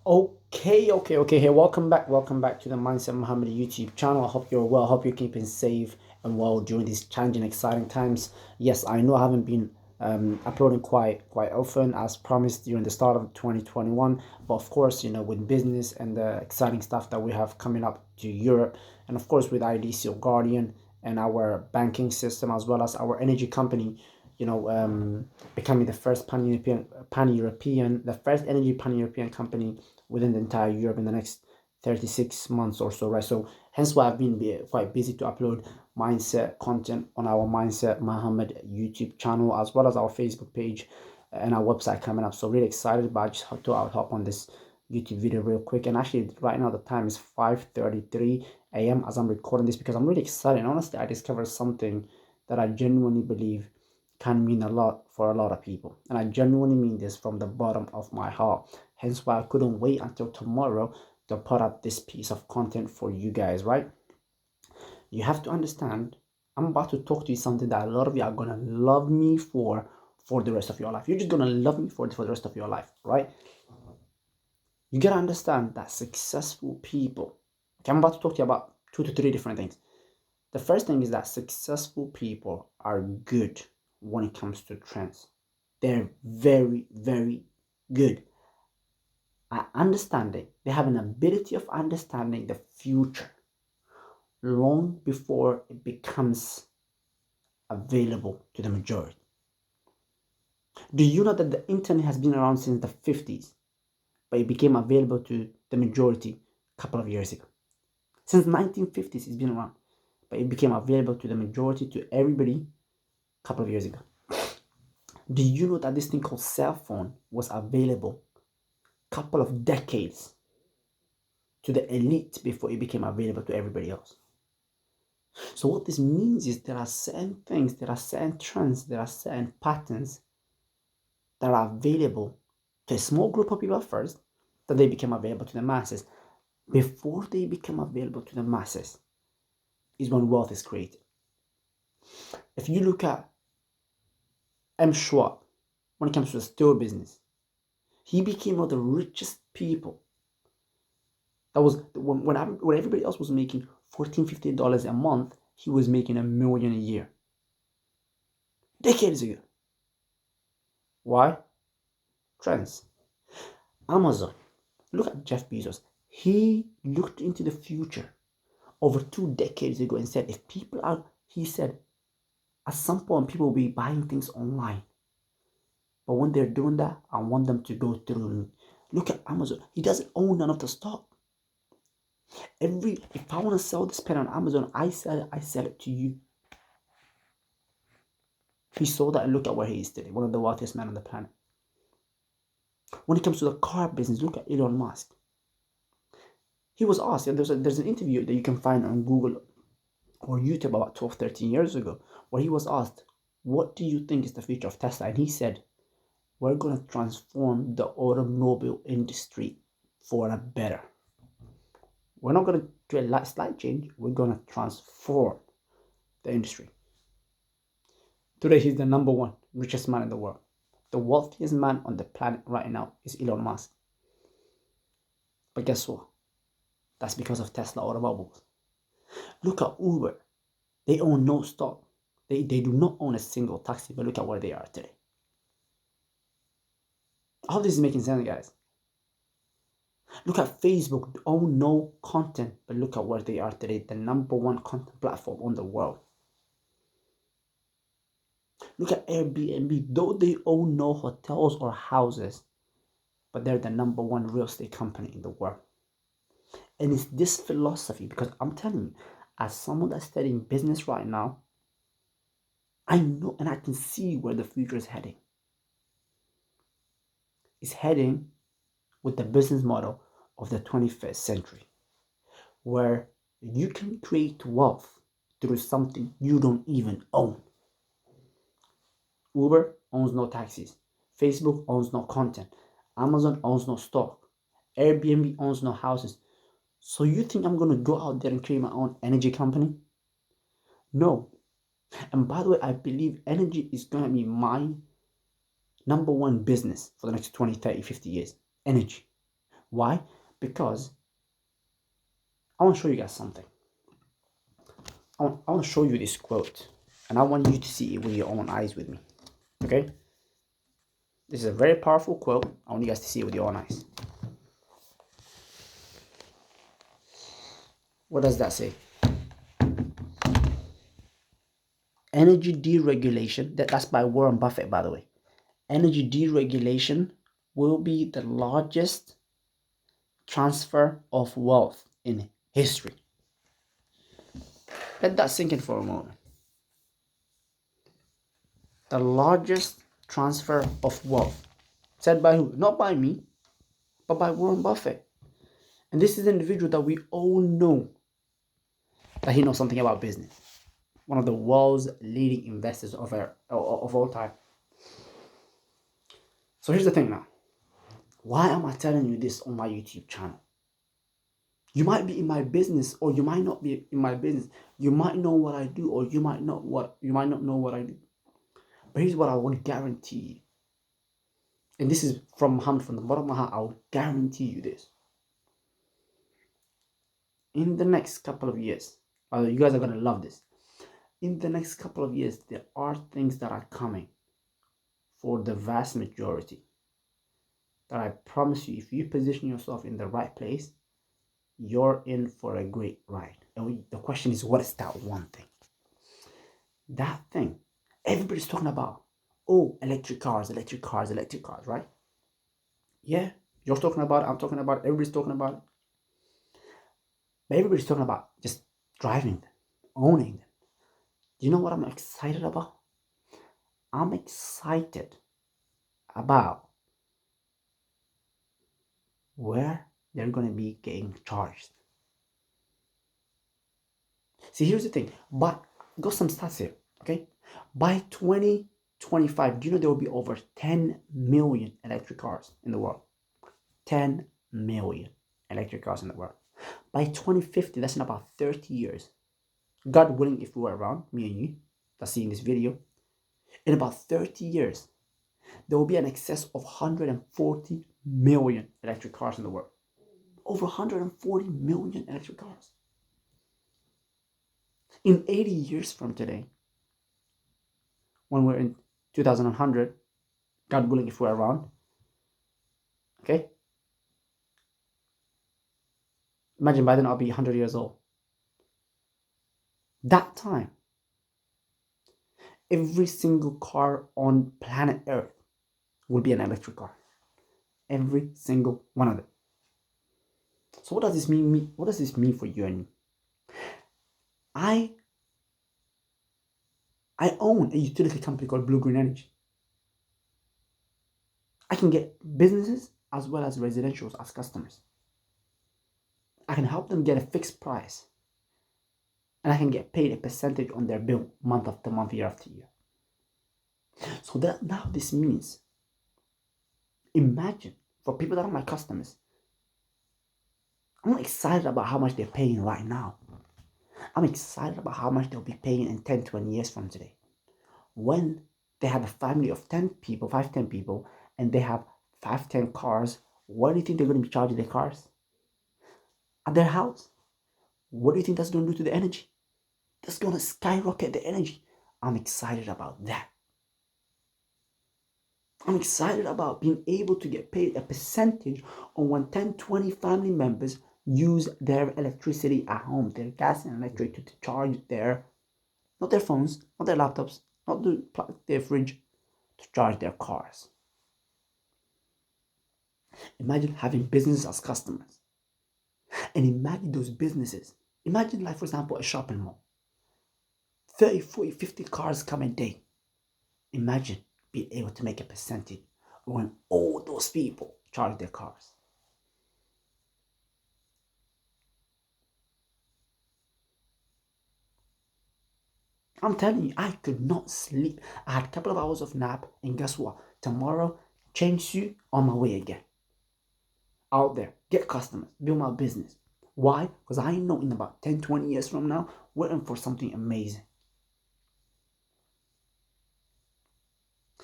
Okay. Hey, welcome back to the Mindset Muhammad YouTube channel. I hope you're well. I hope you're keeping safe and well during these challenging, exciting times. Yes, I know I haven't been uploading quite often as promised during the start of 2021, but of course, with business and the exciting stuff that we have coming up to Europe, and of course with IDC or Guardian and our banking system as well as our energy company, becoming the first pan-European, the first energy pan-European company within the entire Europe in the next 36 months or so, right? So hence why I've been quite busy to upload mindset content on our Mindset Muhammad YouTube channel as well as our Facebook page and our website coming up. So really excited, but I just have to hop on this YouTube video real quick. And actually right now the time is 5:33 a.m. as I'm recording this because I'm really excited. And honestly, I discovered something that I genuinely believe can mean a lot for a lot of people. And I genuinely mean this from the bottom of my heart. Hence why I couldn't wait until tomorrow to put up this piece of content for you guys, right? You have to understand, I'm about to talk to you something that a lot of you are gonna love me for the rest of your life. You're just gonna love me for the rest of your life, right? You gotta understand that successful people, okay, I'm about to talk to you about 2 to 3 different things. The first thing is that successful people are good when it comes to trends. They're very, very good at understanding. They have an ability of understanding the future long before it becomes available to the majority. Do you know that the internet has been around since the 50s, but it became available to the majority a couple of years ago? Since 1950s, it's been around, but it became available to the majority, to everybody, a couple of years ago. Do you know that this thing called cell phone was available a couple of decades to the elite before it became available to everybody else? So what this means is there are certain things, there are certain trends, there are certain patterns that are available to a small group of people first, that they become available to the masses. Before they become available to the masses is when wealth is created. If you look at M. Schwab, when it comes to the steel business, he became one of the richest people. That was when everybody else was making $14-15 a month, he was making $1 million a year. Decades ago. Why? Trends. Amazon. Look at Jeff Bezos. He looked into the future over 2 decades ago and said, if people are, he said, at some point people will be buying things online. But when they're doing that, I want them to go through. Look at Amazon. He doesn't own none of the stock. If I want to sell this pen on Amazon, I sell it to you. He saw that and look at where he is today, one of the wealthiest men on the planet. When it comes to the car business, look at Elon Musk. He was asked, and there's an interview that you can find on Google or YouTube about 12, 13 years ago, where he was asked, what do you think is the future of Tesla? And he said, we're going to transform the automobile industry for a better. We're not going to do a slight change. We're going to transform the industry. Today, he's the number one richest man in the world. The wealthiest man on the planet right now is Elon Musk. But guess what? That's because of Tesla automobiles. Look at Uber. They own no stock. They do not own a single taxi, but look at where they are today. All this is making sense, guys. Look at Facebook, own no content, but look at where they are today, the number one content platform on the world. Look at Airbnb, though they own no hotels or houses, but they're the number one real estate company in the world. And it's this philosophy, because I'm telling you, as someone that's studying business right now, I know and I can see where the future is heading. It's heading with the business model of the 21st century, where you can create wealth through something you don't even own. Uber owns no taxis. Facebook owns no content. Amazon owns no stock. Airbnb owns no houses. So you think I'm going to go out there and create my own energy company? No. And by the way, I believe energy is going to be my number one business for the next 20, 30, 50 years. Energy. Why? Because I want to show you guys something. I want to show you this quote, and I want you to see it with your own eyes with me. Okay? This is a very powerful quote. I want you guys to see it with your own eyes. What does that say? Energy deregulation, that's by Warren Buffett, by the way. Energy deregulation will be the largest transfer of wealth in history. Let that sink in for a moment. The largest transfer of wealth. Said by who? Not by me, but by Warren Buffett. And this is an individual that we all know that he knows something about business. One of the world's leading investors of all time. So here's the thing now. Why am I telling you this on my YouTube channel? You might be in my business, or you might not be in my business. You might know what I do, or you might not know what I do. But here's what I will guarantee you. And this is from Muhammad, from the bottom of my heart. I will guarantee you this. In the next couple of years, you guys are gonna love this. In the next couple of years, there are things that are coming for the vast majority that I promise you, if you position yourself in the right place, you're in for a great ride. And the question is, what is that one thing? That thing, everybody's talking about, oh, electric cars, right? Yeah, you're talking about it, I'm talking about it, everybody's talking about it. But everybody's talking about just driving them, owning them. Do you know what I'm excited about? I'm excited about where they're going to be getting charged. See, here's the thing. But got some stats here, okay? By 2025, do you know there will be over 10 million electric cars in the world? 10 million electric cars in the world. By 2050, that's in about 30 years. God willing, if we were around, me and you, that's seeing this video, in about 30 years, there will be an excess of 140 million electric cars in the world. Over 140 million electric cars. In 80 years from today, when we're in 2100, God willing, if we're around, okay? Imagine by then I'll be 100 years old. That time, every single car on planet Earth will be an electric car. Every single one of them. So what does this mean? What does this mean for you and me? I own a utility company called Blue Green Energy. I can get businesses as well as residentials as customers. I can help them get a fixed price. And I can get paid a percentage on their bill month after month, year after year. So that now this means, imagine, for people that are my customers, I'm not excited about how much they're paying right now. I'm excited about how much they'll be paying in 10, 20 years from today. When they have a family of 10 people, 5, 10 people, and they have 5, 10 cars, what do you think they're going to be charging their cars? At their house? What do you think that's going to do to the energy? That's going to skyrocket the energy. I'm excited about that. I'm excited about being able to get paid a percentage on when 10, 20 family members use their electricity at home, their gas and electric, to charge their, not their phones, not their laptops, not their fridge, to charge their cars. Imagine having businesses as customers. And imagine those businesses. Imagine, like, for example, a shopping mall. 30, 40, 50 cars come a day. Imagine being able to make a percentage when all those people charge their cars. I'm telling you, I could not sleep. I had a couple of hours of nap, and guess what? Tomorrow, change suit, on my way again. Out there, get customers, build my business. Why? Because I know in about 10, 20 years from now, we're in for something amazing.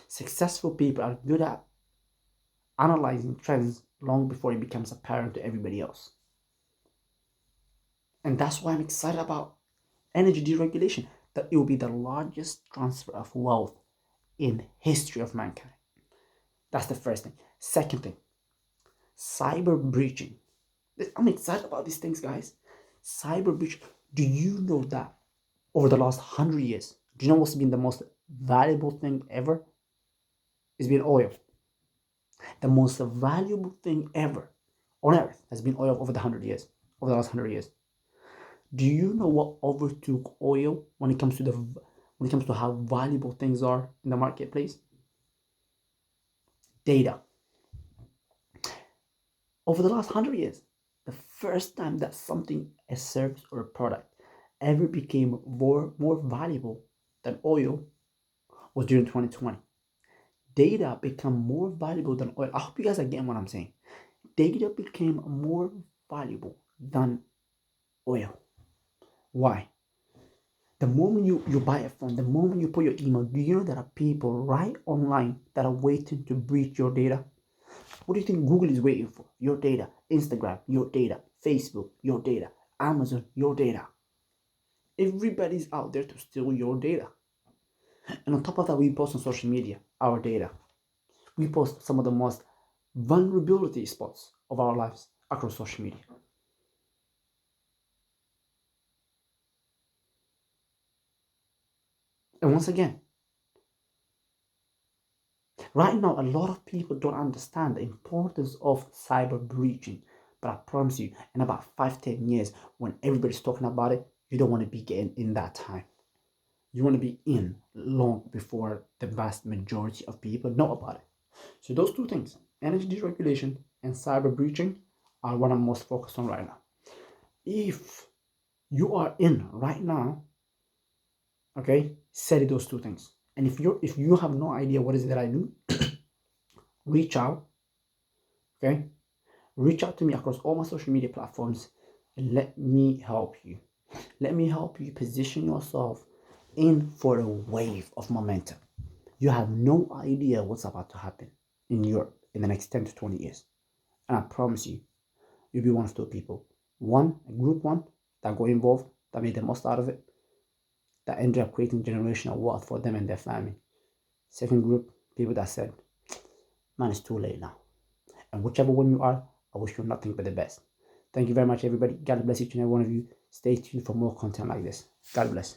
Successful people are good at analyzing trends long before it becomes apparent to everybody else. And that's why I'm excited about energy deregulation, that it will be the largest transfer of wealth in history of mankind. That's the first thing. Second thing, cyber breaching. I'm excited about these things, guys. Cyber breach. Do you know that over the last 100 years, do you know what's been the most valuable thing ever? It's been oil. The most valuable thing ever on earth has been oil over the 100 years, over the last 100 years. Do you know what overtook oil when it comes to how valuable things are in the marketplace? Data. Over the last 100 years, the first time that something, a service or a product, ever became more valuable than oil was during 2020. Data became more valuable than oil. I hope you guys are getting what I'm saying. Data became more valuable than oil. Why? The moment you buy a phone, the moment you put your email, do you know there are people right online that are waiting to breach your data? What do you think Google is waiting for? Your data. Instagram, your data. Facebook, your data. Amazon, your data. Everybody's out there to steal your data. And on top of that, we post on social media our data. We post some of the most vulnerability spots of our lives across social media. And once again, right now, a lot of people don't understand the importance of cyber breaching. But I promise you, in about 5-10 years, when everybody's talking about it, you don't want to be getting in that time. You want to be in long before the vast majority of people know about it. So those two things, energy deregulation and cyber breaching, are what I'm most focused on right now. If you are in right now, okay, study those two things. And if you have no idea what is it that I do, reach out, okay? Reach out to me across all my social media platforms and let me help you. Let me help you position yourself in for a wave of momentum. You have no idea what's about to happen in Europe in the next 10 to 20 years. And I promise you, you'll be one of those people. One, group one, that got involved, that made the most out of it, that ended up creating generational wealth for them and their family. Second group, people that said, man, it's too late now. And whichever one you are, I wish you nothing but the best. Thank you very much, everybody. God bless each and every one of you. Stay tuned for more content like this. God bless.